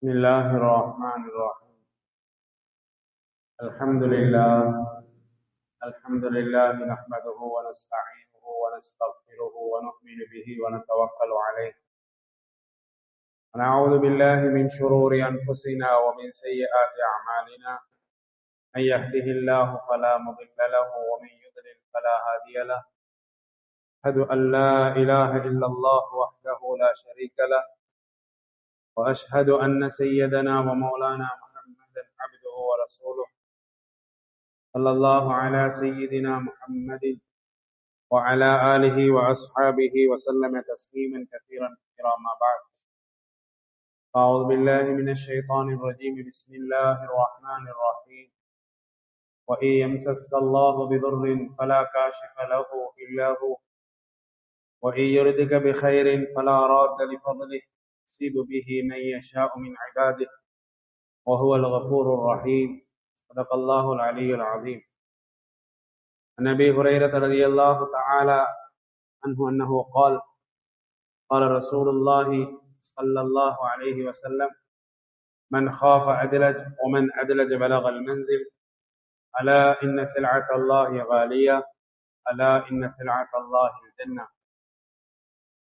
بسم الله الرحمن الرحيم. الحمد لله نحمده ونستعينه ونستغفره ونؤمن به ونتوكل عليه ونعوذ بالله من شرور أنفسنا ومن سيئات أعمالنا. من يهده الله فلا مضل له ومن يضلل فلا هادي له. أشهد أن لا إله إلا الله وحده لا شريك له وأشهد أن سيدنا ومولانا محمدا عبده ورسوله صلى الله على سيدنا محمد وعلى آله وأصحابه وسلم تسليما كثيرا ما بعد. أعوذ بالله من الشيطان الرجيم. بسم الله الرحمن الرحيم. وإن يمسسك الله بضر فلا كاشف له إلا هو وإن يردك بخير فلا راد لفضله يصيب به من يشاء من عباده وهو الغفور الرحيم. صدق الله العلي العظيم. عن أبي هريرة رضي الله تعالى عنه أنه قال قال رسول الله صلى الله عليه وسلم: من خاف أدلج ومن أدلج بلغ المنزل. ألا إن سلعة الله غالية. ألا إن سلعة الله الجنة.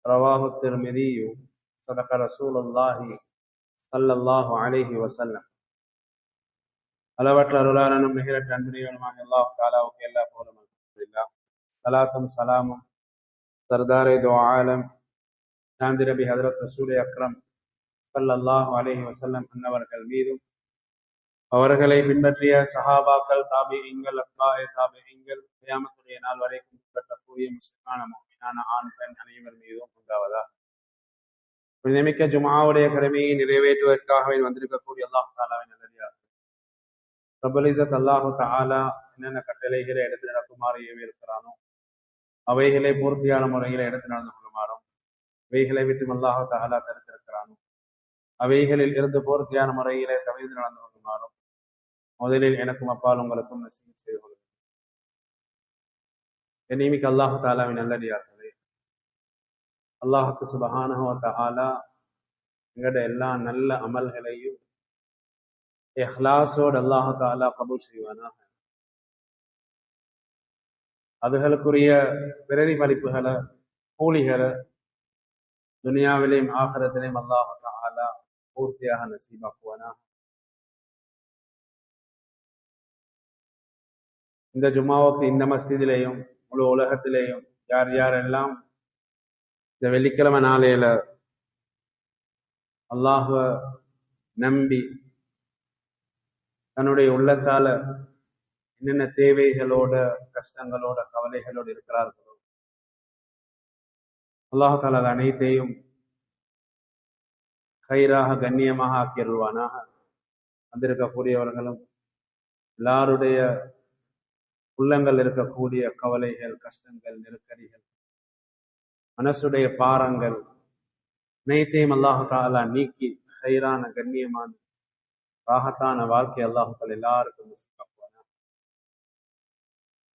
رواه الترمذي. صدق رسول الله صلى الله عليه وسلم. அளவற்ற அருளாளனும் நிகரற்ற அன்புடையவனுமாக அல்லாஹ் தஆலாவுக்கு எல்லா புகழும் அல்ஹம்துலில்லாஹ். சலாத்தும் சலாமும் சர்தாரே தோ ஆலம் சாந்தி நபி ஹஜ்ரத் ரசூல் அக்ரம் ஸல்லல்லாஹு அலைஹி வஸல்லம் அன்னவர்கள் மீதும் அவர்களை பின்பற்றிய சஹாபாக்கள், தாபிஈன்கள், அத்பாஏ தாபிஈன்கள், கியாமத்துடைய நாள் வரைக்கும் பின்பற்றக்கூடிய முஸ்லிமான முஃமினான ஆண் பெண் அனைவர் மீதும் உண்டாவதாக. புனிதமிக்க ஜும்ஆவுடைய கடமையை நிறைவேற்றுவதற்காகவே வந்திருக்கக்கூடிய அல்லாஹ் தஆலாவின் நல்லடியார் ரப்பல் இஸ்ஸத் அல்லாஹ் தஆலா என்னென்ன கட்டளைகளை எடுத்து நடக்குமாறு ஏவி இருக்கிறானோ அவைகளை பூர்த்தியான முறையில் எடுத்து நடந்து கொள்ளுமாறும், அவைகளை விட்டு அல்லாஹ் தஆலா தடுத்திருக்கிறானோ அவைகளில் இருந்து பூர்த்தியான முறையிலே தவிர்த்து நடந்து கொள்ளுமாறும் முதலில் எனக்கும் அப்பால் உங்களுக்கும் நசீஹத் செய்து கொள்கிறேன். என்னைமிக்க அல்லாஹ் தஆலாவின் நல்லடியார்களே, அல்லாஹ்வுக்கு சுப்ஹானஹு வ தஆலா எங்களுடைய எல்லா நல்ல அமல்களையும் இஹ்லாஸோடு அல்லாஹ் தஆலா கபூல் செய்வானாக. அதுகளுக்குரிய பிரதிபலிப்புகளை, கூலிகளை துனியாவிலேயும் ஆகிரத்திலேயும் அல்லாஹ் தஆலா பூர்த்தியாக நசீபாக்குவானாக. இந்த ஜும்மாவுக்கு இந்த மஸ்ஜிதிலேயும் முழு உலகத்திலேயும் யார் யாரெல்லாம் இந்த வெள்ளிக்கிழமை நாளையில அல்லாஹ்வை நம்பி தன்னுடைய உள்ளத்தால என்னென்ன தேவைகளோட, கஷ்டங்களோட, கவலைகளோடு இருக்கிறார்களோ அல்லாஹ் தஆலா அது அனைத்தையும் கைராக கண்ணியமாக ஆக்கிடுவானாக. வந்திருக்கக்கூடியவர்களும் எல்லாருடைய உள்ளங்கள் இருக்கக்கூடிய கவலைகள், கஷ்டங்கள், நெருக்கடிகள், மனசுடைய பாரங்கள் அனைத்தையும் அல்லாஹ் தஆலா நீக்கி கைரான கண்ணியமான ராகத்தான வாழ்க்கை அல்லாஹ் தஆலா எல்லாருக்கும் நசீபாக்குவானாக.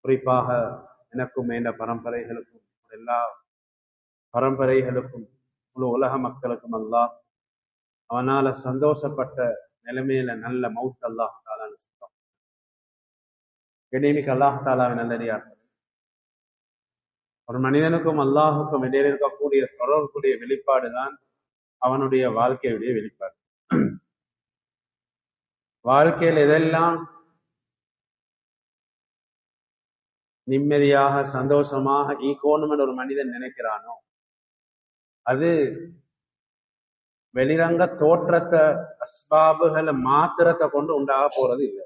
குறிப்பாக எனக்கும் என்ற பரம்பரைகளுக்கும், எல்லா பரம்பரைகளுக்கும், முழு உலக மக்களுக்கும் அல்லாஹ் அவனால சந்தோஷப்பட்ட நிலைமையில நல்ல மௌத் அல்லாஹ் தஆலா நசீபாக்குவானாக. கண்ணியமிக்க அல்லாஹ் தஆலாவின் நல்லடியார்களே, ஒரு மனிதனுக்கும் அல்லாஹுக்கும் இடையில இருக்கக்கூடிய தொடர்புடைய வெளிப்பாடுதான் அவனுடைய வாழ்க்கையுடைய வெளிப்பாடு. வாழ்க்கையில் எதெல்லாம் நிம்மதியாக சந்தோஷமாக ஈக்கோணும் என்று ஒரு மனிதன் நினைக்கிறானோ அது வெளிரங்க தோற்றத்தை, அஸ்பாபுகளை மாத்திரத்தை கொண்டு உண்டாக போறது இல்லை.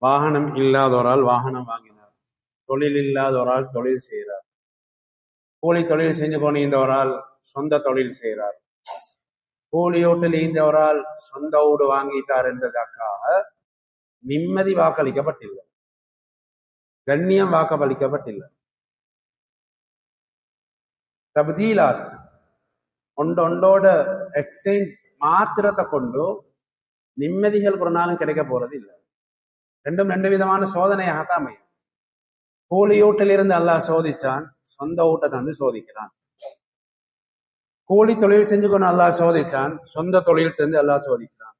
வாகனம் இல்லாதோரால் வாகனம் வாங்கினார், தொழில் இல்லாதோரால் தொழில் செய்கிறார், கூலி தொழில் செஞ்சு கொண்டிருந்தவரால் சொந்த தொழில் செய்கிறார், கூலியோட்டில் ஈந்தவரால் சொந்த வீடு வாங்கிட்டார் என்பதற்காக நிம்மதி வாக்களிக்கப்பட்டில்லை, கண்ணியம் வாக்களிக்கப்பட்டில்லை. தப்தீலாத் ஒன்றோட எக்ஸ்சேஞ்ச் மாத்திரத்தை கொண்டு நிம்மதிகள் ஒரு நாளும் கிடைக்க போறது இல்லை. ரெண்டும் ரெண்டு விதமான சோதனையாகத்தான் அமையும். கூலியூட்டில் இருந்து அல்லாஹ் சோதிச்சான், சொந்த ஊட்டை தந்து சோதிக்கிறான். கூலி தொழில் செஞ்சு கொண்டு அல்லாஹ் சோதிச்சான், சொந்த தொழில் செஞ்சு அல்லாஹ் சோதிக்கிறான்.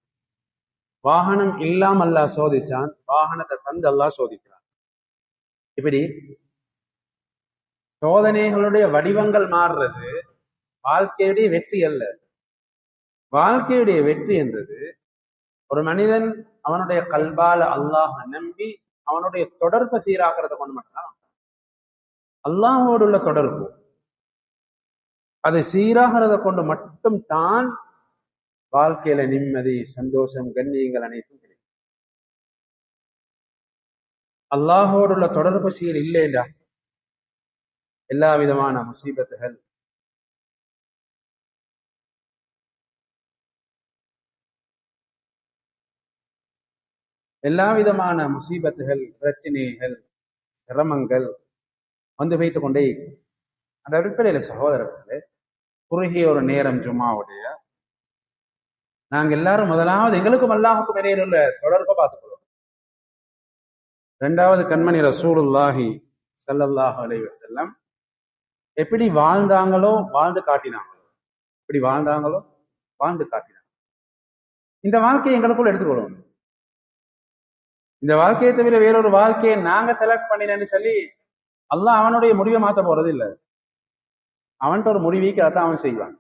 வாகனம் இல்லாம அல்லாஹ் சோதிச்சான், வாகனத்தை தந்து அல்லாஹ் சோதிக்கிறான். இப்படி சோதனைகளுடைய வடிவங்கள் மாறுறது வாழ்க்கையுடைய வெற்றி அல்ல. வாழ்க்கையுடைய வெற்றி என்றது ஒரு மனிதன் அவனுடைய கல்பால அல்லாஹ் நம்பி அவனுடைய தொடர்பை சீராக்கிறத கொண்டு மட்டும்தான். அல்லாஹோடு உள்ள தொடர்பு அது சீராகிறத கொண்டு மட்டும் தான் வாழ்க்கையில நிம்மதி, சந்தோஷம், கண்ணியங்கள் அனைத்தும் கிடைக்கும். அல்லாஹோடு உள்ள தொடர்பு சீர் இல்லைண்டா எல்லா விதமான முசீபத்துகள், எல்லா விதமான முசீபத்துகள், பிரச்சனைகள், சிரமங்கள் வந்து வைத்துக் கொண்டே. அந்த அடிப்படையில சகோதரர்களே, குறுகிய ஒரு நேரம் ஜும்மாவுடைய நாங்க எல்லாரும் முதலாவது எங்களுக்கும் அல்லாஹுக்கும் இடையில உள்ள தொடர்பை பார்த்துக்கிறோம். இரண்டாவது கண்மணி ரசூலுல்லாஹி ஸல்லல்லாஹு அலைஹி வஸல்லம் எப்படி வாழ்ந்தாங்களோ வாழ்ந்து காட்டினாங்களோ, எப்படி வாழ்ந்தாங்களோ வாழ்ந்து காட்டினாங்க. இந்த வாழ்க்கையை எங்களுக்குள்ள எடுத்துக்கொள்ளணும். இந்த வாழ்க்கையை தவிர வேறொரு வாழ்க்கையை நாங்க செலக்ட் பண்ணினேன்னு சொல்லி அல்லாஹ் அவனுடைய முடிவை மாற்ற போறது இல்லை. அவன்கிட்ட ஒரு முடிவைக்கு அதான் அவன் செய்வான்.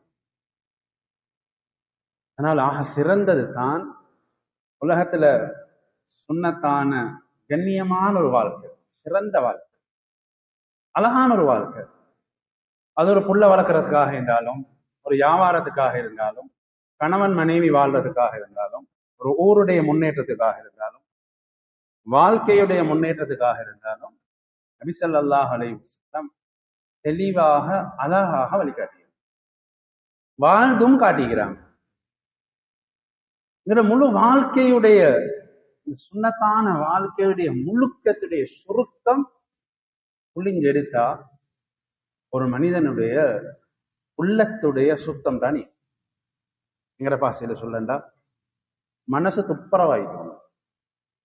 அதனால் ஆக சிறந்தது தான் உலகத்துல சுன்னத்தான கண்ணியமான ஒரு வாழ்க்கை, சிறந்த வாழ்க்கை, அழகான ஒரு வாழ்க்கை. அது ஒரு புள்ள வளர்க்கறதுக்காக இருந்தாலும், ஒரு வியாபாரத்துக்காக இருந்தாலும், கணவன் மனைவி வாழ்றதுக்காக இருந்தாலும், ஒரு ஊருடைய முன்னேற்றத்துக்காக இருந்தாலும், வாழ்க்கையுடைய முன்னேற்றத்துக்காக இருந்தாலும் நபி ஸல்லல்லாஹு அலைஹி வஸல்லம் தெளிவாக அழகாக வழிகாட்டுகிறார், வாழ்ந்தும் காட்டுகிறாங்க. முழு வாழ்க்கையுடைய சுன்னத்தான வாழ்க்கையுடைய முழுக்கத்துடைய சுருக்கம் புள்ளிஞ்செடுத்தா ஒரு மனிதனுடைய உள்ளத்துடைய சுத்தம் தானே. எங்கட பாசையில சொல்லண்டா மனசு துப்புரவாயிடும்,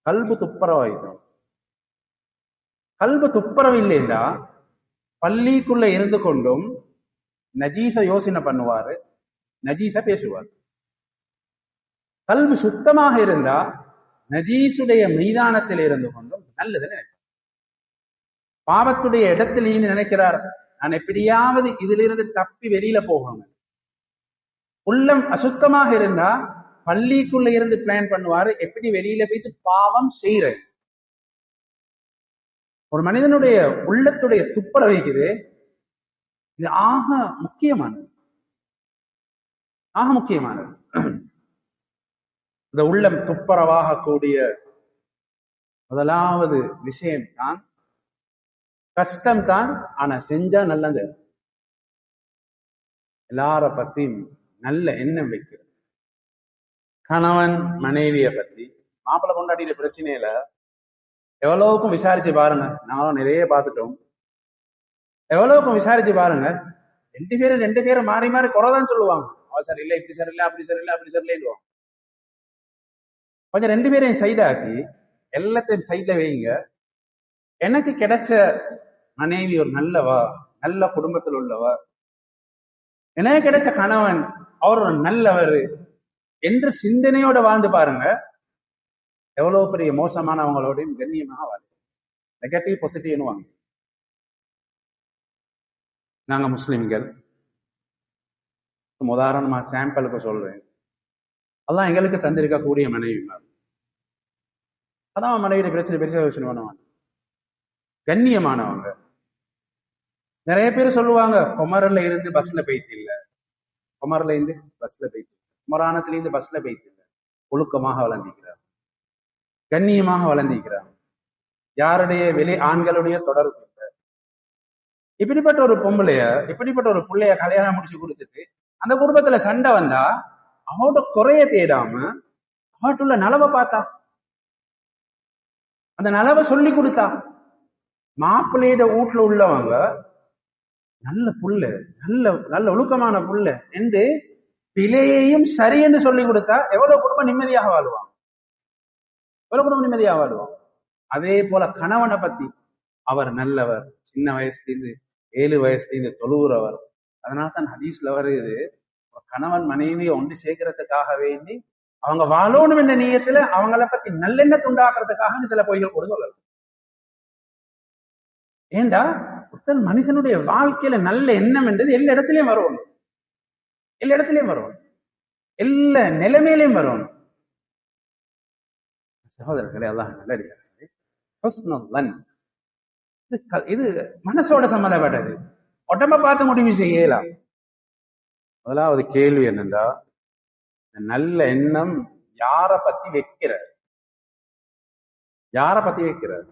கல்பு துப்புரவாயிடும். கல்பு துப்புரவு இல்லைண்டா பள்ளிக்குள்ள இருந்து கொண்டும் நஜீச யோசனை பண்ணுவாரு, நஜீச பேசுவார். கல்பு சுத்தமாக இருந்தா நஜீசுடைய மைதானத்தில் இருந்து கொண்டும் நல்லது நினைப்பார். பாவத்துடைய இடத்தில் இருந்து நினைக்கிறார், நான் எப்படியாவது இதிலிருந்து தப்பி வெளியில போகணும். உள்ளம் அசுத்தமாக இருந்தா பள்ளிக்குள்ள இருந்து பிளான் பண்ணுவாரு, எப்படி வெளியில போயிட்டு பாவம் செய்யற. ஒரு மனிதனுடைய உள்ளத்துடைய துப்புரவைக்குது, இது ஆக முக்கியமானது, ஆக முக்கியமானது. இந்த உள்ளம் துப்புரவாக கூடிய முதலாவது விஷயம் தான் கஷ்டம் தான், ஆனா செஞ்சா நல்லது. எல்லார பத்தியும் நல்ல எண்ணம் வைக்கிறது. கணவன் மனைவியை பத்தி, மாப்பிள்ளை கொண்டாடிய பிரச்சனையில எவ்வளவுக்கும் விசாரிச்சு பாருங்க. நாங்களும் நிறைய பார்த்துட்டோம். எவ்வளவுக்கும் விசாரிச்சு பாருங்க, ரெண்டு பேரும் மாறி மாறி குறைதான் சொல்லுவாங்க. அவ சரியில்லை, இப்படி சரியில்லை, அப்படி சரியில்லை, அப்படி சரியில்லைன்னு. கொஞ்சம் ரெண்டு பேரையும் சைடாக்கி எல்லாத்தையும் சைட்ல வைங்க. எனக்கு கிடைச்ச மனைவி ஒரு நல்லவா, நல்ல குடும்பத்தில் உள்ளவா, எனக்கு கிடைச்ச கணவன் அவர் ஒரு நல்லவர் என்ற சிந்தனையோட வாழ்ந்து பாருங்க. எவ்வளவு பெரிய மோசமானவங்களோடையும் கண்ணியமாக வாழ். நெகட்டிவ் பாசிட்டிவ்னு வாங்க. நாங்க முஸ்லிம்கள், உதாரணமா சாம்பிளுக்கு சொல்றேன், அல்லாஹ் எங்களுக்கு தந்திருக்கக்கூடிய மனைவி, அதான் மனைவி பிரச்சனை பெருசா யோசனை பண்ணுவாங்க, கண்ணியமானவங்க. நிறைய பேர் சொல்லுவாங்க, குமரல்ல இருந்து பஸ்ல போயிட்டு இல்ல, குமரல்ல இருந்து பஸ்ல போயிட்டு, குமரானத்துல இருந்து பஸ்ல போயிட்டு இல்ல, ஒழுக்கமாக வளர்ந்திக்கிறார், கண்ணியமாக வளர்ந்திக்கிறார், யாருடைய வெளி ஆண்களுடைய தொடர்பு இல்லை. இப்படிப்பட்ட ஒரு பொம்பளைய, இப்படிப்பட்ட ஒரு பிள்ளைய கல்யாணம் முடிச்சு கொடுத்துட்டு அந்த குடும்பத்துல சண்டை வந்தா அவட குறைய தேடாம அவட்டுள்ள நலவை பார்த்தா, அந்த நலவை சொல்லி கொடுத்தா, மாப்பிள்ளையோட வீட்டுல உள்ளவங்க நல்ல புள்ள, நல்ல நல்ல ஒழுக்கமான புள்ள என்று பிழையையும் சரி என்று சொல்லி கொடுத்தா எவ்வளவு குடும்பம் நிம்மதியாக வாழ்வான், எவ்வளவு குடும்பம் நிம்மதியாக வாழ்வான். அதே போல கணவனை பத்தி, அவர் நல்லவர், சின்ன வயசுலேருந்து 7 வயசுலேருந்து தொழுகிறவர், அதனால தான் ஹதீஸ்ல வருது, கணவன் மனைவியை ஒன்று சேர்க்கறதுக்காக வேண்டி அவங்க வாழணும் என்ற நீயத்துல அவங்கள பத்தி நல்லெண்ணத்தை உண்டாக்குறதுக்காக சில பொய்கள் கூட சொல்லலாம். ஏண்டா புத்தன் மனுஷனுடைய வாழ்க்கையில நல்ல எண்ணம் என்றது எல்லா இடத்துலயும் வரணும், எல்லா இடத்துலயும் வரணும், எல்லா நிலைமையிலையும் வரணும். சகோதரர்களே, அல்லாஹ் நல்லடியார்களே, இது மனசோட சம்மந்தப்பட்டது, உடம்ப பார்த்து முடிவு செய்யலாம். முதலாவது கேள்வி என்னன்னா, நல்ல எண்ணம் யார பத்தி வைக்கிறார்? யார பத்தி வைக்கிறார்?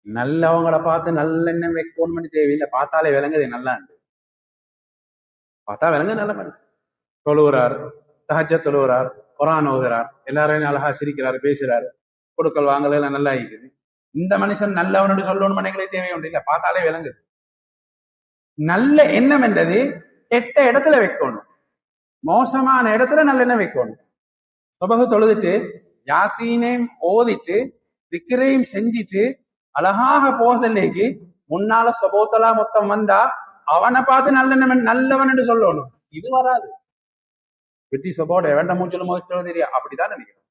நல்லவங்களை பார்த்து நல்லெண்ணம் வைக்கணும்னு தேவையில்லை, பார்த்தாலே விளங்குது நல்லா, பார்த்தா விளங்கு நல்ல மனுஷன். தொழுகிறார், தஹஜ்ஜத் தொழுகிறார், குர்ஆன் ஓதுறார், எல்லாரையும் அழகா சிரிக்கிறார், பேசுறாரு, கொடுக்கல் வாங்கல எல்லாம் நல்லா இருக்குது. இந்த மனுஷன் நல்லவனு சொல்லணும் மனைகளே தேவையுண்டு இல்லை, பார்த்தாலே விளங்குது. நல்ல எண்ணம் என்றது கெட்ட இடத்துல வைக்கணும், மோசமான இடத்துல நல்லெண்ணம் வைக்கணும். சுபஹ் தொழுதுட்டு யாசீனையும் ஓதிட்டு திக்ரையும் செஞ்சிட்டு அழகாக போசல்லைக்கு முன்னால சுபோத்தலா மொத்தம் வந்தா அவனை பார்த்து நல்லெண்ணம் நல்லவன் என்று சொல்லணும். இது வராது. வெட்டி சுபோட வேண்ட மூச்சலும் முதல் தெரியா, அப்படிதான் நினைக்கிறோம்.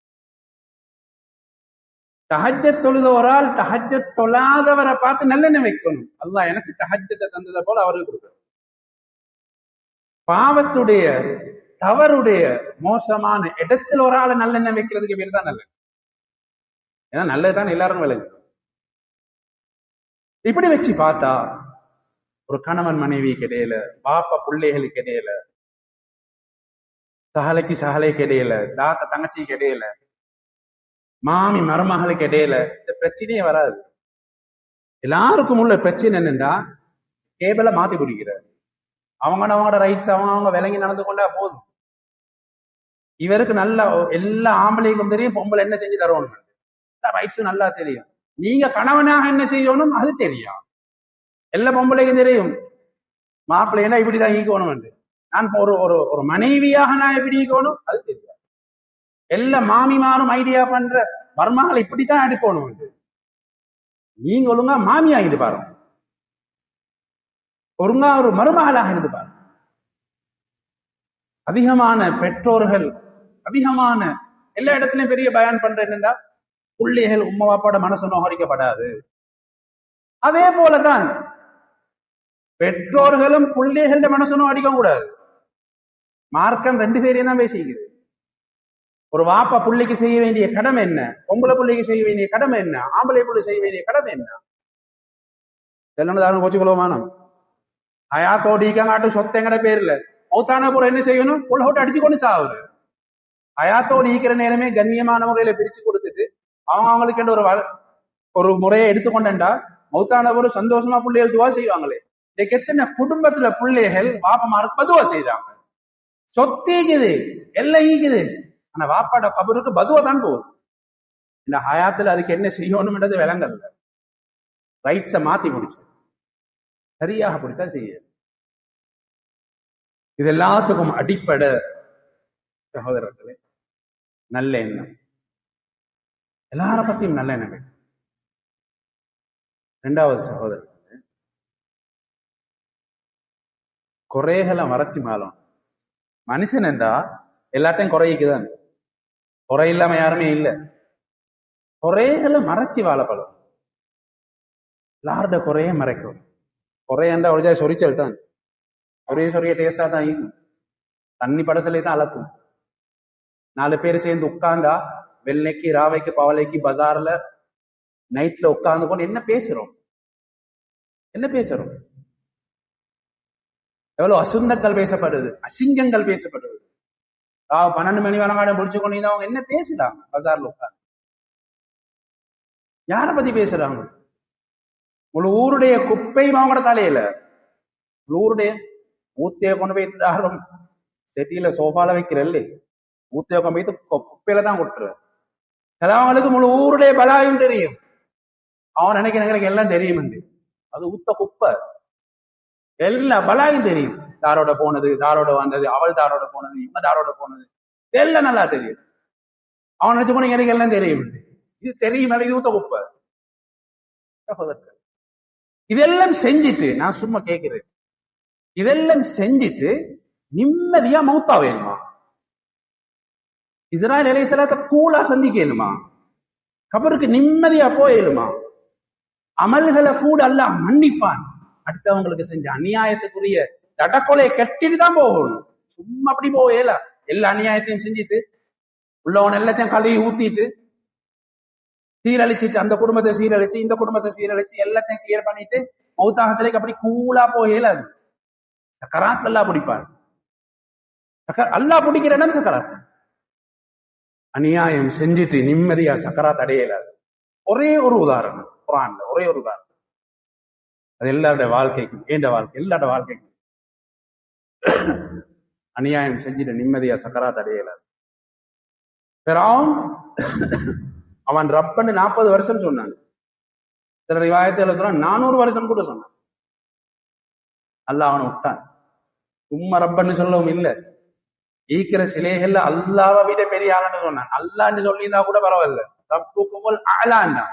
தஹஜ்ஜத் தொழுத ஒரு ஆள் தஹஜ்ஜத் தொழாதவரை பார்த்து நல்லெண்ணம் வைக்கணும். அல்லாஹ் எனக்கு தஹஜ்ஜத்தை தந்ததை போல அவருக்கு கொடுக்கணும். பாவத்துடைய தவறுடைய மோசமான இடத்துல ஒரு ஆளை நல்லெண்ணம் வைக்கிறதுக்கு பேர் தான் நல்லது. ஏன்னா நல்லதுதான் எல்லாரும் விளையும். இப்படி வச்சு பார்த்தா ஒரு கணவன் மனைவிக்கு இடையில, பாப்பா பிள்ளைகளுக்கு இடையில, சகலைக்கு சகலைக்கு இடையில, தாத்த தங்கச்சிக்கு இடையில, மாமி மருமகளுக்கு இடையில இந்த பிரச்சனையே வராது. எல்லாருக்கும் உள்ள பிரச்சனை என்னன்னா, கேபிள மாத்தி குடிக்கிறார். அவங்களோட ரைட்ஸ் அவங்க விளங்கி நடந்து கொண்டா போதும். இவருக்கு நல்ல எல்லா ஆம்பளைக்கும் தெரியும் பொம்பளை என்ன செஞ்சு தரணும், ரைட்ஸும் நல்லா தெரியும். நீங்க கணவனாக என்ன செய்யணும் அது தெரியும். எல்லா பொம்பளைக்கும் தெரியும் மாப்பிள்ளைன்னா இப்படிதான் ஈக்கணும் என்று. நான் ஒரு ஒரு மனைவியாக நான் எப்படி ஈக்கணும் அது தெரியும். எல்லா மாமிமாரும் ஐடியா பண்ற மருமகளை இப்படித்தான் எடுக்கணும் என்று. நீங்க ஒழுங்கா மாமியா இருந்து பாருங்க, ஒழுங்கா ஒரு மருமகளாக இருந்து பாருங்க. அதிகமான பெற்றோர்கள் அதிகமான எல்லா இடத்துலயும் பெரிய பயான் பண்ற என்னன்னா, பிள்ளைகள் உம்மா பாப்பாட மனசு நோகடிக்கப்படாது. அதே போலதான் பெற்றோர்களும் பிள்ளைகள மனசு நோகடிக்க கூடாது. மார்க்கம் ரெண்டு சைடையும் தான் பேசிக்குது. ஒரு வாப்பா பிள்ளைக்கு செய்ய வேண்டிய கடமை என்ன, பொம்பளை பிள்ளைக்கு செய்ய வேண்டிய கடமை என்ன, ஆம்பளை பிள்ளை செய்ய வேண்டிய கடமை என்ன? எல்லாம் கோச்சுக்கொள்வோமானம் ஹயாத்தோடிக்காட்டும் சொத்து எங்கட பேர்ல மௌத்தான கூட என்ன செய்யணும், புள்ளோட்டு அடிச்சு கொண்டு சாவுது. ஹயாத்தோடு ஈக்கிற நேரமே கண்ணியமான முறையில பிரிச்சு கொடுத்துட்டு அவங்களுக்கு ஒரு முறையை எடுத்துக்கொண்டா மௌத்தான ஒரு சந்தோஷமா பிள்ளைகள் துவா செய்வாங்களே. இன்னைக்கு எத்தனை குடும்பத்துல பிள்ளைகள் வாப்பமாருக்கு பதுவா செய்தாங்க. சொத்தீக்குது எல்லாம் ஈக்குது, ஆனா வாப்பாட கபருக்கு பதுவா தான் போகுது. இந்த ஹயாத்துல அதுக்கு என்ன செய்யணும்ன்றது விளங்கல. ரைட்ஸை மாத்தி முடிச்சு சரியாக பிடிச்சா செய்ய. இது எல்லாத்துக்கும் அடிப்படை சகோதரர்களே நல்ல எண்ணம். எல்லார பத்தியும் நல்ல எண்ணம். ரெண்டாவது சகோதரர், குறைகளை மறைச்சு மாறும். மனுஷன் என்றா எல்லாத்தையும் குறைக்குதான், குறை இல்லாம யாருமே இல்லை. குறைகளை மறைச்சு வாழப்படும். எல்லாரோட குறைய மறைக்கும். குறையண்டா ஒரு ஜாய் சொரிச்சல் தான், ஒரே சொரிய டேஸ்டா தான் இருக்கும். தண்ணி படசலை தான் அலக்கும். 4 பேர் சேர்ந்து உட்கார்ந்தா வெள்ளைக்கு ராவைக்கு பவளைக்கு பஜார்ல நைட்ல உட்கார்ந்து கொண்டு என்ன பேசுறோம், என்ன பேசுறோம்? எவ்வளவு அசுந்தங்கள் பேசப்படுது, அசிங்கங்கள் பேசப்படுது. 12 மணி வனமாட முடிச்சு கொண்டு அவங்க என்ன பேசுறாங்க பஜார்ல உட்கார்ந்து? யார பத்தி பேசுறாங்க? முழு ஊருடைய குப்பையும் அவங்களோட தலையில, முழு ஊருடைய ஊத்தைய கொண்டு போய் தாரும் செட்டியில சோஃபால வைக்கிறல்ல, ஊத்தைய கொண்டு போய் குப்பையில தான் கொட்டுற. சிலவங்களுக்கு முழு ஊருடைய பலாயும் தெரியும். அவன் நினைக்கிறேன் எல்லாம் தெரியும். அது ஊத்த குப்பை, எல்லா பலாயும் தெரியும். தாரோட போனது, தாரோட வந்தது, அவள் தாரோட போனது, இவ தாரோட போனது, எல்லாம் நல்லா தெரியும். அவன் நினைச்சு போன எனக்கு எல்லாம் தெரியும். இது தெரியும், இது ஊத்த குப்பை. இதெல்லாம் செஞ்சுட்டு நான் சும்மா கேட்கிறேன், இதெல்லாம் செஞ்சுட்டு நிம்மதியா மௌத்தா வேணுமா? இஸ்ராயல் அலைஹிஸ்ஸலாத்தை கூலா சந்திக்கணுமா? கபருக்கு நிம்மதியா போயிடுமா? அமல்களை கூட அல்லாஹ் மன்னிப்பான். அடுத்தவங்களுக்கு செஞ்ச அநியாயத்துக்குரிய தடக்கொலையை கட்டிட்டு தான் போகணும். சும்மா அப்படி போகல. எல்லா அநியாயத்தையும் செஞ்சுட்டு உள்ளவன் எல்லாத்தையும் கழுவி ஊத்திட்டு சீரழிச்சிட்டு அந்த குடும்பத்தை சீரழிச்சு இந்த குடும்பத்தை சீரழிச்சு எல்லாத்தையும் கிளியர் பண்ணிட்டு மௌத்தாக சிலைக்கு அப்படி கூலா போகல. அது சக்கராத் அல்லா பிடிப்பான். அல்லா பிடிக்கிற இடம் சக்கராத். அநியாயம் செஞ்சுட்டு நிம்மதியா சக்கராத் அடையலாது. ஒரே ஒரு உதாரணம் குர்ஆன்ல, ஒரே ஒரு உதாரணம். அது எல்லாருடைய வாழ்க்கைக்கும், ஏண்ட வாழ்க்கை, எல்லாரோட வாழ்க்கைக்கும். அநியாயம் செஞ்சுட்டு நிம்மதியா சக்கராத் அடையலாது. ஃபிரௌன் அவன் ரப்பன்னு 40 வருஷம் சொன்னாங்க. சில ரிவாயத்துல சொன்னா 400 வருஷம் கூட சொன்னான். அல்லாஹ் அவனை விட்டான். சும்மா ரப்பன்னு சொல்லவும் இல்லை. ஈக்கிற சிலைகள்ல அல்லாவை விட பெரிய ஆளுன்னு சொன்னான். அல்லான்னு சொல்லியிருந்தா கூட பரவாயில்ல. ரப்புக்குமுல் அலான்னா,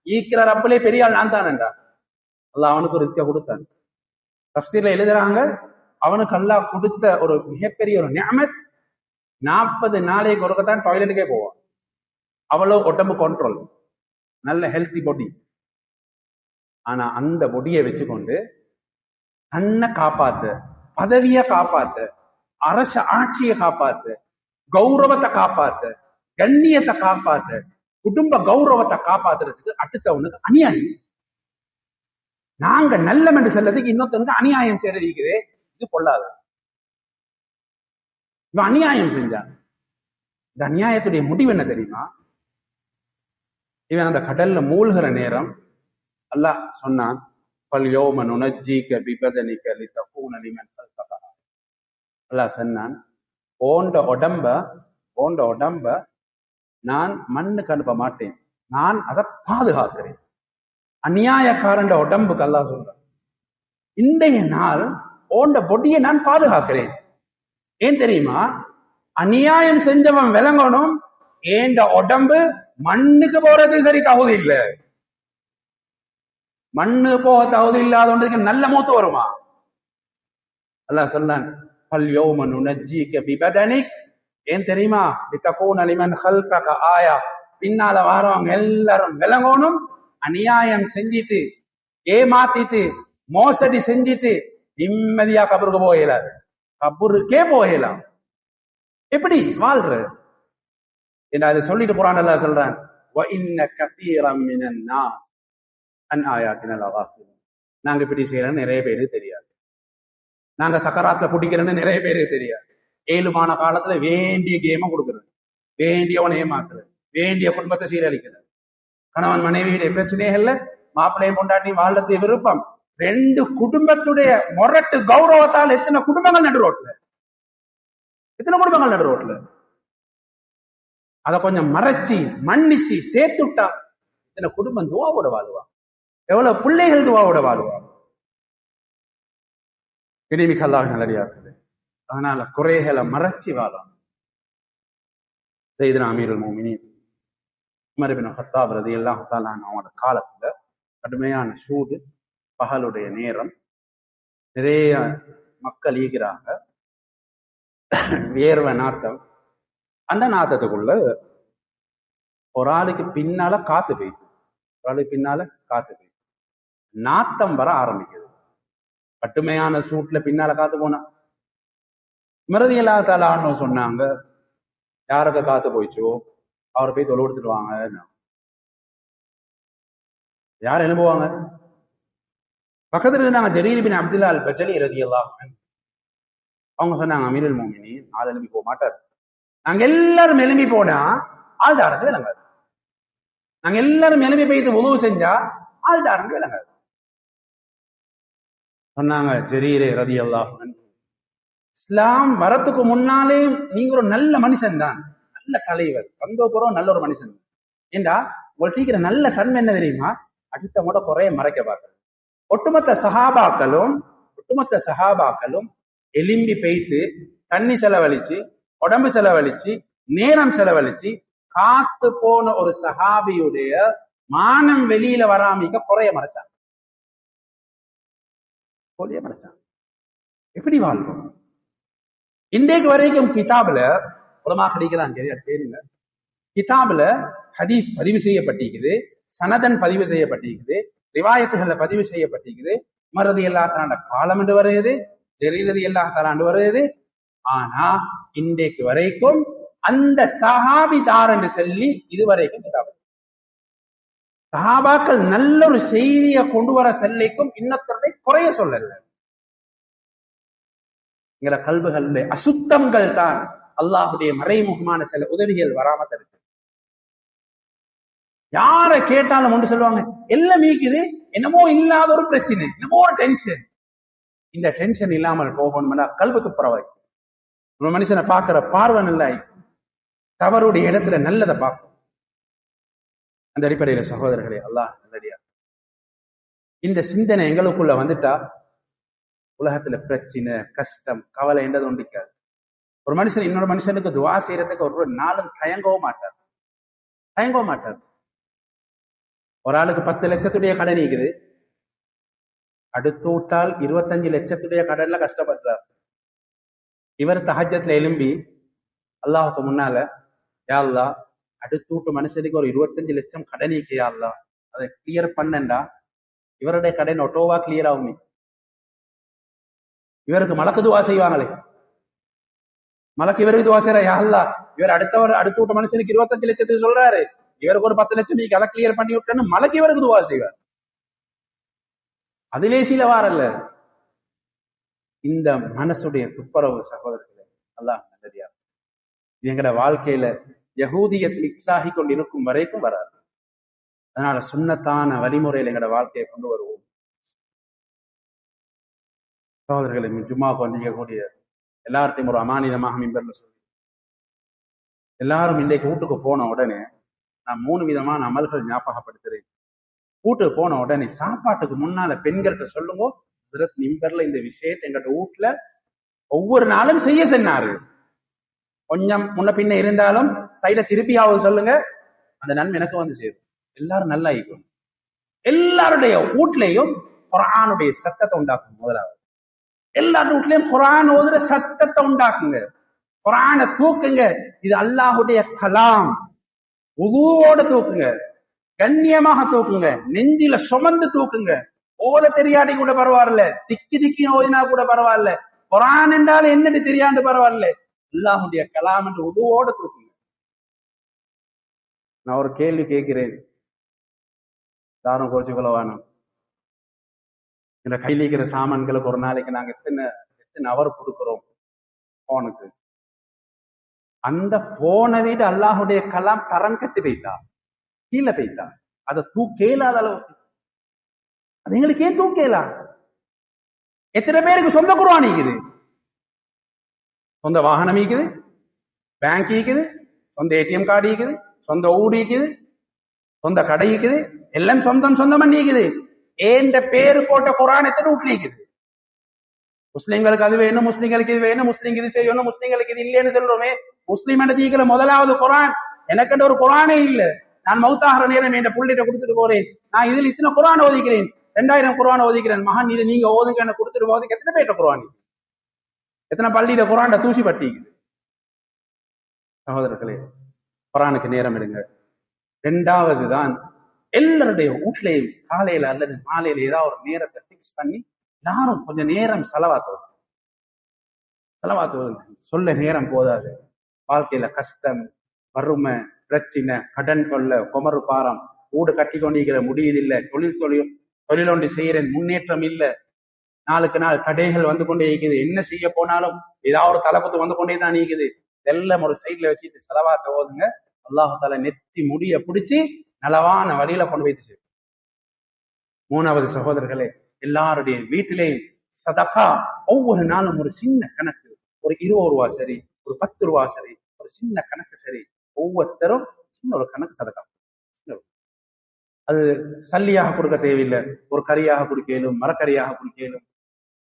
ஈக்கிற ரப்பிலே பெரிய ஆள் நான் தானேண்டா. அல்லாஹ் அவனுக்கு ரிஸ்க கொடுத்தான். தஃப்சீர்ல எழுதுறாங்க, அவனுக்கு அல்லாஹ் கொடுத்த ஒரு மிகப்பெரிய ஒரு நிஅமத், 40 நாளைக்கு ஒருக்கத்தான் டாய்லெட்டுக்கே போவான். அவ்வளோ உடம்பு கண்ட்ரோல், நல்ல ஹெல்த்தி பாடி. ஆனா அந்த பொடியை வச்சுக்கொண்டு தன்னை காப்பாத்த, பதவியை காப்பாத்த, அரச ஆட்சியை காப்பாத்த, கௌரவத்தை காப்பாத்த, கண்ணியத்தை காப்பாத்த, குடும்ப கௌரவத்தை காப்பாத்துறதுக்கு அடுத்தவனுக்கு அநியாயம். நாங்க நல்லம் என்று சொல்றதுக்கு இன்னொருத்தனுக்கு அநியாயம் செய்யறதுக்குதே, இது கொள்ளாது. இவன் அநியாயம் செஞ்சான். இந்த அநியாயத்துடைய முடிவு என்ன தெரியுமா? இவன் அந்த கடல்ல மூழ்கிற நேரம் அல்லாஹ் சொன்னான், அல்லாஹ் சொன்னான், ஓண்ட உடம்ப நான் மண்ணுக்கு அனுப்ப மாட்டேன், நான் அதை பாதுகாக்கிறேன். அநியாயக்காரன் உடம்புக்கு அல்லாஹ் சொல்றான், இன்றைய நாள் ஓண்ட பொடியை நான் பாதுகாக்கிறேன். ஏன் தெரியுமா? அநியாயம் செஞ்சவன் விளங்கணும், ஏண்ட உடம்பு மண்ணுக்கு போறது சரி தகுதி இல்லை. மண்ணு போக தகுதி இல்லாதவனுக்கு நல்ல மூத்து வருமா? அல்லாஹ் சொன்னான், ஏன் தெரியுமா? பின்னால வாரவங்க எல்லாரும் விளங்கணும், அநியாயம் செஞ்சிட்டு ஏமாத்திட்டு மோசடி செஞ்சிட்டு நிம்மதியா கபருக்கு போகலாது. கபருக்கே போகலாம். எப்படி வாழ்ற என்று அதை சொல்லிட்டு குர்ஆன் அல்லாஹ் சொல்றான், நாங்க இப்படி செய்யறோம்னு நிறைய பேருக்கு தெரியாது. நாங்க சக்கராத்துல குடிக்கிறோன்னு நிறைய பேருக்கு தெரியாது. 7 மாத காலத்துல வேண்டிய கேம கொடுக்கறது, வேண்டியவன் ஏமாத்துறது, வேண்டிய குடும்பத்தை சீரழிக்கிறது, கணவன் மனைவியுடைய பிரச்சனைகள்ல மாப்பிள்ளையும் பொண்டாட்டியும் வாழ்றதுடைய விருப்பம், 2 குடும்பத்துடைய மொரட்டு கௌரவத்தால் எத்தனை குடும்பங்கள் நடு ரோட்ல. அதை கொஞ்சம் மறைச்சி மன்னிச்சு சேர்த்துட்டா இத்தனை குடும்பம் துவாவோட வாழ்வா, எவ்வளவு பிள்ளைகள் துவாவோட வாழ்வா. இனிமிக்கு அல்லாஹ் நல்லடியா இருக்குது. அதனால குறைகளை மறைச்சி வாழும். சையதுனா அமீருல் முஃமினீன் உமர் இப்னு கத்தாப் ரலியல்லாஹு தஆலா அவனோட காலத்துல கடுமையான சூடு, பகலுடைய நேரம், நிறைய மக்கள் ஈகிறாங்க, வேர்வை நாத்தம். அந்த நாத்தத்துக்குள்ள ஒரு ஆளுக்கு பின்னால காத்து போயிடுது, நாத்தம் வர ஆரம்பிக்குது. கட்டுமையான சூட்ல பின்னால காத்து போனா ரலியல்லாஹு தஆலா அன்ஹு சொன்னாங்க, யாருக்கு காத்து போயிச்சோ அவரை போய் தொழு எடுத்துட்டு வாங்க. யார் எழுப்புவாங்க? பக்கத்துல இருந்தாங்க ஜரீர் பின் அப்துல்லா அல் பஜலி ரலியல்லாஹு அன்ஹு. அவங்க சொன்னாங்க, அமீருல் முஃமினீன் ஆள் எழுப்பி போக மாட்டார். நாங்க எல்லாரும் எழுப்பி போனா ஆள் தாரங்க விளங்காது. நாங்க எல்லாரும் எழுப்பி போயிட்டு உதவு செஞ்சா ஆள் தாரங்க விளங்காது. சொன்னாங்க ஜரீர் ரலியல்லாஹு அன்ஹு, இஸ்லாம் வரத்துக்கு முன்னாலே நீங்க ஒரு நல்ல மனுஷன் தான், நல்ல தலைவர், வந்தோப்புறம் நல்ல ஒரு மனுஷன். ஏண்டா உங்களுக்கு நல்ல தன்மை என்ன தெரியுமா? அடுத்தவங்களோட குறைய மறைக்க பார்க்கறது. ஒட்டுமொத்த சஹாபாக்களும் எலும்பி பெய்த்து தண்ணி செலவழிச்சு, உடம்பு செலவழிச்சு, நேரம் செலவழிச்சு காத்து போன ஒரு சஹாபியுடைய மானம் வெளியில வராமிக்க குறைய மறைச்சாங்க. எப்படி வாழ்றோம்? இன்றைக்கு வரைக்கும் கிதாபுல உலமாக அடிக்கலாம் கேளுங்க. கிதாபுல ஹதீஸ் பதிவு செய்யப்பட்டிருக்குது, சனதன் பதிவு செய்யப்பட்டிருக்குது, ரிவாயத்துகள்ல பதிவு செய்யப்பட்டிருக்குது. மறதி எல்லா தலாண்ட காலம் என்று வருகிறது, தெரிந்தது எல்லா தலாண்டு வருகிறது. ஆனா இன்றைக்கு வரைக்கும் அந்த சஹாபிதார் என்று சொல்லி இதுவரைக்கும் கிதாபு சஹாபாக்கள் நல்ல ஒரு செய்தியை கொண்டு வர செல்லைக்கும் இன்னொருத்தரை குறைய சொல்லல. என்கிற கல்புகளில் அசுத்தங்கள் தான் அல்லாஹுடைய மறைமுகமான சில உதவிகள் வராம இருக்கு. யாரை கேட்டாலும் ஒன்று சொல்லுவாங்க, எல்லாம் மீக்குது, என்னமோ இல்லாத ஒரு பிரச்சனை, என்னமோ ஒரு டென்ஷன். இந்த டென்ஷன் இல்லாமல் போகணும்னா கல்பு துப்புரவாய் ஒரு மனுஷனை பார்க்கிற பார்வை நல்லா தவறுடைய இடத்துல நல்லதை பார்க்கும். அந்த அடிப்படையில சகோதரர்களே, அல்லாஹ் நல்லடியா இந்த சிந்தனை எங்களுக்குள்ள வந்துட்டா உலகத்துல பிரச்சனை, கஷ்டம், கவலை என்றது ஒன்றிக்காது. ஒரு மனுஷன் இன்னொரு மனுஷனுக்கு துவா செய்யறதுக்கு ஒரு நாளும் தயங்கவும் மாட்டார். ஒரு ஆளுக்கு 10 லட்சத்துடைய கடன் இருக்குது, அடுத்து விட்டால் 25 லட்சத்துடைய கடன்ல கஷ்டப்படுறார். இவர் தஹஜ்ஜத்ல எழும்பி அல்லாஹுக்கு முன்னால, யா அல்லாஹ், அடுத்து விட்டு மனுஷனுக்கு ஒரு 25 லட்சம் கடன் யா அல்லாஹ், அதை கிளியர் பண்ணண்டா இவருடைய கடன் ஒட்டோவா கிளியர் ஆகுமே. இவருக்கு மலக்கு துவா செய்வாங்களே, மலக்கு இவருக்கு துவா செய்யற, யா அல்லாஹ், இவர் அடுத்து விட்ட மனுஷனுக்கு 25 லட்சத்துக்கு சொல்றாரு, இவருக்கு ஒரு 10 லட்சம் நீங்க அதை கிளியர் பண்ணி விட்டேன்னு மலக்கு இவருக்கு துவா செய்வார். அதிலே சில வாரல்ல இந்த மனசுடைய துப்புரவு சகோதரர்களே, அல்லாஹ் நல்லதியா எங்கட வாழ்க்கையில யகூதியத் மிக்ஸாகி கொண்டு இருக்கும் வரைக்கும் வராது. அதனால சுன்னத்தான வழிமுறையில் எங்கட வாழ்க்கையை கொண்டு வருவோம். சகோதரர்களை, ஜும்மாவுக்கு வந்திருக்கக்கூடிய எல்லார்ட்டையும் ஒரு அமானிதமாக மிம்பர்ல சொல்லி, எல்லாரும் இன்றைக்கு வீட்டுக்கு போன உடனே நான் 3 விதமான அமல்கள் ஞாபகப்படுத்துறேன். வீட்டுக்கு போன உடனே சாப்பாட்டுக்கு முன்னால பெண்கள்கிட்ட சொல்லுங்க, மிம்பர்ல இந்த விஷயத்தை எங்கிட்ட வீட்டுல ஒவ்வொரு நாளும் செய்ய சொன்னாரு. கொஞ்சம் முன்ன பின்ன இருந்தாலும் சைட திருப்பியாவது சொல்லுங்க, அந்த நன்மை எனக்கு வந்து சேரும். எல்லாரும் நல்லா இருக்கும். எல்லாருடைய வீட்லயும் குர்ஆனுடைய சத்தத்தை உண்டாக்குங்க. முதலாவது எல்லாரும் வீட்லயும் குர்ஆன் ஓதுற சத்தத்தை உண்டாக்குங்க. குர்ஆனை தூக்குங்க. இது அல்லாஹுடைய கலாம். உதுவோட தூக்குங்க, கண்ணியமாக தூக்குங்க, நெஞ்சில சுமந்து தூக்குங்க. ஓத தெரியாட்டி கூட பரவாயில்ல, திக்கி ஓதினா கூட பரவாயில்ல, குர்ஆன் என்றாலும் என்னன்னு தெரியாண்டு பரவாயில்ல, அல்லாஹுடைய கலாம் என்று உதுவோட தூக்குங்க. நான் ஒரு கேள்வி கேட்கிறேன், யாரும் கோச்சுக்கொள்ள வேணும். இந்த கையில் இருக்கிற சாமான்களுக்கு ஒரு நாளைக்கு நாங்க எத்தனை அவர் கொடுக்கிறோம் போனுக்கு? அந்த போனை விட அல்லாஹுடைய கலாம் தரம் கட்டி வைத்தா, கீழே போய்த்தா, அதை தூக்கேலாத அளவுக்கு. அது எங்களுக்கு ஏன் தூக்கேலா? எத்தனை பேருக்கு சொந்த குர்ஆன் இருக்குது, சொந்த வாகனம் இருக்குது, பேங்க் இருக்குது, சொந்த ஏடிஎம் கார்டு இருக்குது, சொந்த ஊடு இருக்குது, சொந்த கடை இருக்குது, எல்லாம் சொந்தம் பண்ணிக்குது. ஏந்த பேரு போட்ட குர்ஆன் எத்தனை வீட்டுல இருக்குது? முஸ்லிம்களுக்கு அது வேணும், முஸ்லிம்களுக்கு இது வேணும், முஸ்லிம்க்கு இது செய்யணும், முஸ்லிம்களுக்கு இது இல்லைன்னு சொல்றோமே. முஸ்லிம் தீக்கிற முதலாவது குர்ஆன். எனக்கு ஒரு குர்ஆனே இல்லை. நான் மௌத்தாகிற நேரம் என் புள்ளிட்ட கொடுத்துட்டு போறேன், நான் இதில் இத்தனை குர்ஆன் ஓதிக்கிறேன், 2000 குர்ஆன் ஓதிக்கிறேன், மகன் இது நீங்க ஓதுங்க என்ன கொடுத்துட்டு போறதுக்கு எத்தனை பேர்ட்ட குர்ஆன், எத்தனை பள்ளியில குர்ஆன்ட தூசி பட்டிக்குது? சகோதரர்களே, குர்ஆனுக்கு நேரம் எடுங்க. 2வது தான் எல்லாருடைய வீட்லயும் காலையில அல்லது மாலையில ஏதாவது ஒரு நேரத்தை பிக்ஸ் பண்ணி எல்லாரும் கொஞ்சம் நேரம் செலவாக்குவது. சொல்ல நேரம் போதாது. வாழ்க்கையில கஷ்டம், வறுமை, பிரச்சனை, கடன் கொள்ள, குமரு பாரம், வீடு கட்டி கொண்டிருக்கிற முடியதில்லை, தொழில் ஒன்று செய்யறேன், முன்னேற்றம் இல்லை, நாளுக்கு நாள் தடைகள் வந்து கொண்டே இருக்குது, என்ன செய்ய போனாலும் ஏதாவது ஒரு தலப்பத்து வந்து கொண்டே தான் இருக்குது. இதெல்லாம் ஒரு சைட்ல வச்சுட்டு செலவாக்க போதுங்க. அல்லாஹு தஆலா நெத்தி முடிய பிடிச்சி நலவான வழியில கொண்டு போயிட்டு செய்யும். 3வது சகோதரர்களே, எல்லாருடைய வீட்டிலே சதகா ஒவ்வொரு நாளும் ஒரு சின்ன கணக்கு, ஒரு 20 ரூபா சரி, ஒரு 10 ரூபா சரி, ஒரு சின்ன கணக்கு சரி, ஒவ்வொருத்தரும் சின்ன ஒரு கணக்கு சதகா. அது சல்லியாக கொடுக்க தேவையில்லை. ஒரு கறியாக குடிக்கலும், மரக்கறியாக குடிக்கலும்,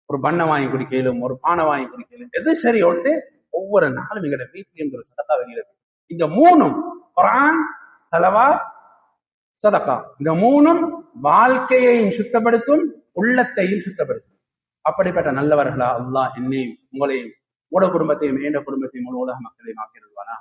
ஒரு பண்ணை வாங்கி குடிக்கலும், ஒரு பானை வாங்கி குடிக்கலும், எது சரி ஒன்று ஒவ்வொரு நாளும் எங்களோட வீட்டில் ஒரு சதகா வெளியில. இந்த 3ம் குர்ஆன், ஸலவாத், சதகா, இந்த 3ம் வாழ்க்கையையும் சுத்தப்படுத்தும், உள்ளத்தையும் சுத்தப்படுத்தும். அப்படிப்பட்ட நல்லவர்களா அல்லாஹ் என்னையும் உங்களையும் உங்களோட குடும்பத்தையும் என்ற குடும்பத்தையும் முழு உலக மக்களையும் ஆக்கிடுவானா.